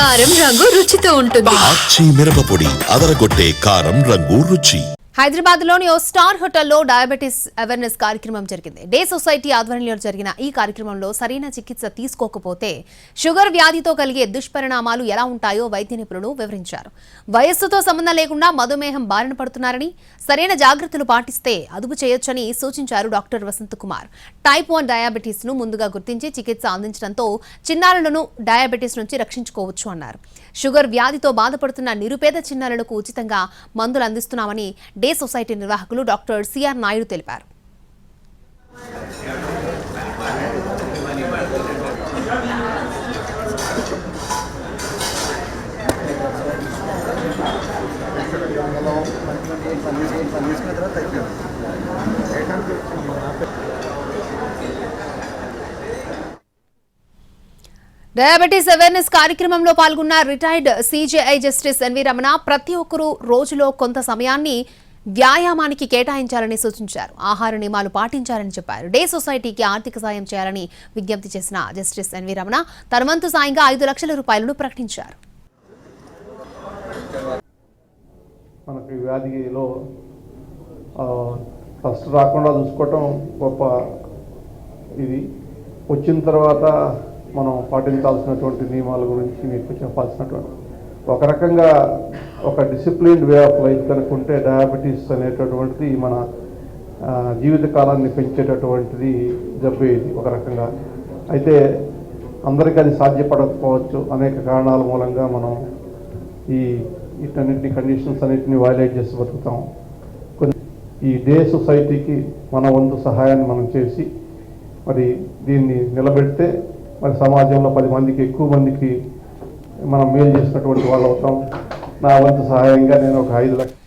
కారం రంగు రుచితో ఉంటుంది. ఆచి మిరపపొడి అదరగొట్టే కారం రంగు రుచి. హైదరాబాద్ లోని ఓ స్టార్ హోటల్లో డయాబెటిస్ అవేర్నెస్ కార్యక్రమం జరిగింది. డే సొసైటీ ఆధ్వర్యంలో జరిగిన ఈ కార్యక్రమంలో సరైన చికిత్స తీసుకోకపోతే షుగర్ వ్యాధితో కలిగే దుష్పరిణామాలు ఎలా ఉంటాయో వైద్య నిపుణులు వివరించారు. వయస్సుతో సంబంధం లేకుండా మధుమేహం బారిన పడుతున్నారని, సరైన జాగ్రత్తలు పాటిస్తే అదుపు చేయొచ్చని సూచించారు doctor Vasant Kumar. Type 1 diabetes ను ముందుగా గుర్తించి చికిత్స అందించడంతో చిన్నారులను డయాబెటిస్ నుంచి రక్షించుకోవచ్చు అన్నారు. షుగర్ వ్యాధితో బాధపడుతున్న నిరుపేద చిన్నారులకు ఉచితంగా మందులు అందిస్తున్నామని డే సొసైటీ నిర్వాహకులు డాక్టర్ సిఆర్ నాయుడు తెలిపారు. డయాబెటిస్ అవేర్నెస్ కార్యక్రమంలో పాల్గొన్న retired CJI justice NV Ramana ప్రతి ఒక్కరూ రోజులో కొంత సమయాన్ని వ్యాయామానికి కేటాయించాలని సూచించారు. ఆహార నియమాలు పాటించాలని చెప్పారు. డే సొసైటీకి ఆర్థిక సాయం చేయాలని విజ్ఞప్తి చేసిన జస్టిస్ ఎన్వి రమణ తన వంతు సాయంగా 5 లక్షల రూపాయలను ప్రకటించారు. మనకి వ్యాధిలో ఫస్ట్ రాకుండా చూసుకోవటం గొప్ప. ఇది వచ్చిన తర్వాత మనం పాటించాల్సినటువంటి నియమాల గురించి మీకు చెప్పాల్సినటువంటి ఒక రకంగా ఒక డిసిప్లిన్డ్ వే ఆఫ్ లైఫ్ కనుక్కుంటే డయాబెటీస్ అనేటటువంటిది మన జీవితకాలాన్ని పెంచేటటువంటిది జబ్బు ఇది ఒక రకంగా. అయితే అందరికీ అది సాధ్యపడకపోవచ్చు. అనేక కారణాల మూలంగా మనం వీటన్నిటిని కండిషన్స్ అన్నింటినీ వైలేట్ చేసి బతుకుతాం. ఈ డే సొసైటీకి మన వంతు సహాయాన్ని మనం చేసి మరి దీన్ని నిలబెడితే మరి సమాజంలో 10 మందికి ఎక్కువ మందికి మనం మేలు చేసినటువంటి వాళ్ళు అవుతాం. నా వంతు సహాయంగా నేను ఒక 5 లక్షలు